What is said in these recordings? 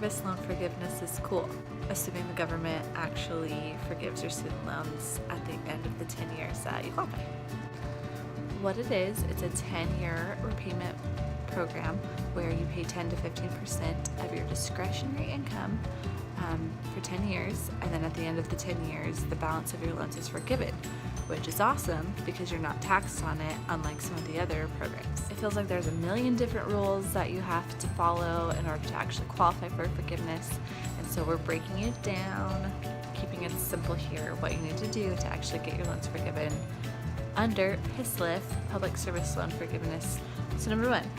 service loan forgiveness is cool, assuming the government actually forgives your student loans at the end of the 10 years that you qualify. What it is, it's a 10-year repayment program where you pay 10 to 15% of your discretionary income for 10 years, and then at the end of the 10 years, the balance of your loans is forgiven, which is awesome because you're not taxed on it, unlike some of the other programs. It feels like there's a million different rules that you have to follow in order to actually qualify for forgiveness, and so we're breaking it down, keeping it simple here, what you need to do to actually get your loans forgiven under Pslf, Public Service Loan Forgiveness. So number one,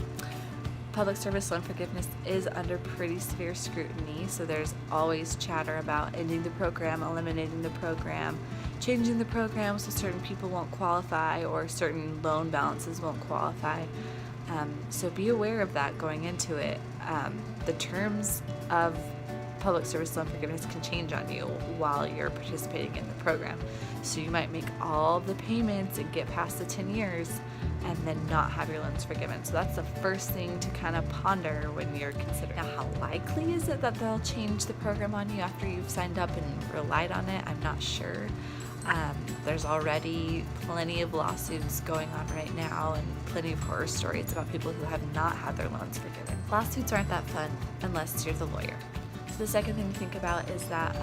public service loan forgiveness is under pretty severe scrutiny, so there's always chatter about ending the program, eliminating the program, changing the program so certain people won't qualify or certain loan balances won't qualify. So be aware of that going into it. The terms of public service loan forgiveness can change on you while you're participating in the program. So you might make all the payments and get past the 10 years and then not have your loans forgiven. So that's the first thing to kind of ponder when you're considering. Now, how likely is it that they'll change the program on you after you've signed up and relied on it? I'm not sure. There's already plenty of lawsuits going on right now and plenty of horror stories about people who have not had their loans forgiven. Lawsuits aren't that fun unless you're the lawyer. So the second thing to think about is that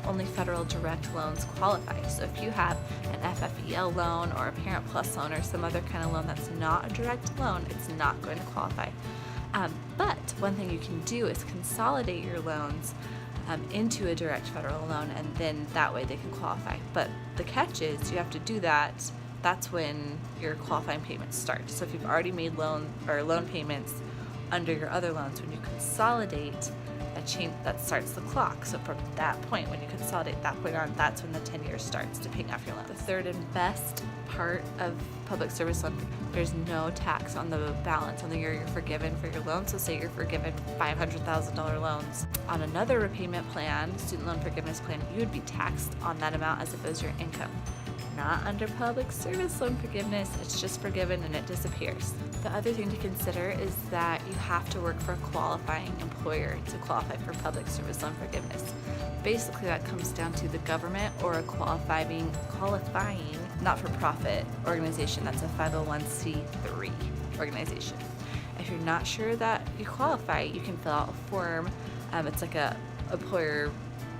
only federal direct loans qualify. So if you have an FFEL loan or a Parent Plus loan or some other kind of loan that's not a direct loan, it's not going to qualify. But one thing you can do is consolidate your loans into a direct federal loan, and then that way they can qualify. But the catch is you have to do that. That's when your qualifying payments start. So if you've already made loan payments under your other loans, when you consolidate, that starts the clock. So from that point, when you consolidate that point on, that's when the 10 years starts to pay off your loan. The third and best part of public service loan, there's no tax on the balance on the year you're forgiven for your loan. So say you're forgiven $500,000 loans on another repayment plan, student loan forgiveness plan, you would be taxed on that amount as if it was your income. Not under public service loan forgiveness, it's just forgiven and it disappears. The other thing to consider is that you have to work for a qualifying employer to qualify for public service loan forgiveness. Basically, that comes down to the government or a qualifying not-for-profit organization that's a 501c3 organization. If you're not sure that you qualify, you can fill out a form. It's like a employer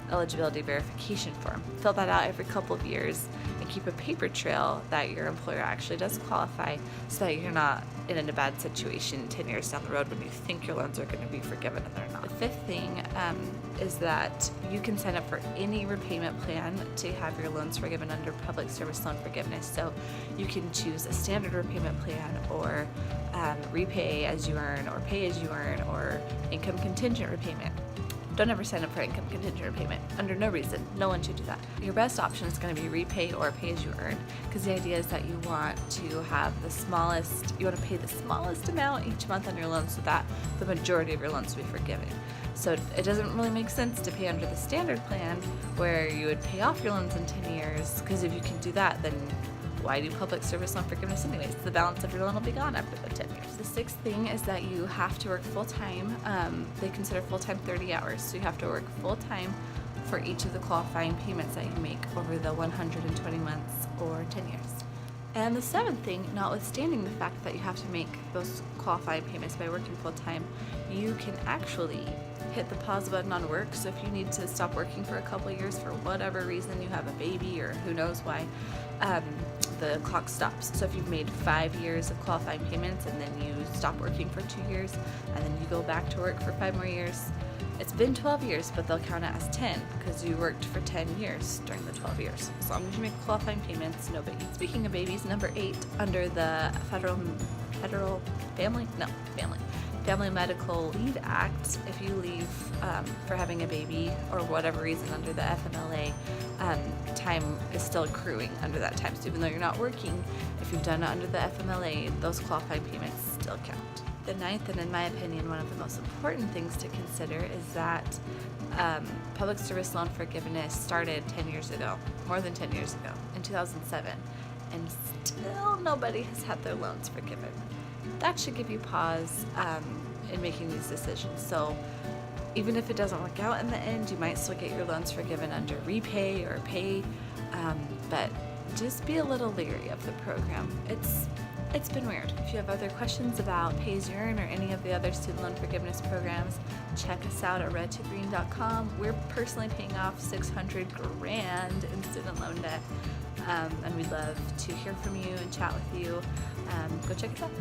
eligibility verification form. Fill that out every couple of years and keep a paper trail that your employer actually does qualify, so that you're not in a bad situation 10 years down the road when you think your loans are going to be forgiven and they're not. The fifth thing is that you can sign up for any repayment plan to have your loans forgiven under public service loan forgiveness. So you can choose a standard repayment plan or repay as you earn or pay as you earn or income contingent repayment. Don't ever sign up for income contingent repayment. Under no reason. No one should do that. Your best option is going to be repay or pay as you earn, because the idea is that you want to pay the smallest amount each month on your loan so that the majority of your loans will be forgiven. So it doesn't really make sense to pay under the standard plan where you would pay off your loans in 10 years, because if you can do that, then why do public service loan forgiveness anyways? The balance of your loan will be gone after the 10 years. The sixth thing is that you have to work full-time. They consider full-time 30 hours, so you have to work full-time for each of the qualifying payments that you make over the 120 months or 10 years. And the seventh thing, notwithstanding the fact that you have to make those qualifying payments by working full-time, you can actually hit the pause button on work. So if you need to stop working for a couple of years for whatever reason, you have a baby or who knows why, the clock stops. So if you've made 5 years of qualifying payments and then you stop working for 2 years and then you go back to work for 5 more years, it's been 12 years, but they'll count it as 10 because you worked for 10 years during the 12 years. As long as you make qualifying payments, no biggie. Speaking of babies, number 8, under the Family Medical Leave Act, if you leave for having a baby or whatever reason under the FMLA, time is still accruing under that time. So even though you're not working, if you've done it under the FMLA, those qualifying payments still count. The ninth, and in my opinion, one of the most important things to consider is that public service loan forgiveness started 10 years ago, more than 10 years ago, in 2007, and still nobody has had their loans forgiven. That should give you pause in making these decisions. So Even if it doesn't work out in the end, you might still get your loans forgiven under repay or pay, but just be a little leery of the program. It's been weird. If you have other questions about Pay As You Earn or any of the other student loan forgiveness programs, check us out at redtogreen.com. We're personally paying off $600 grand in student loan debt, and we'd love to hear from you and chat with you. Go check us out.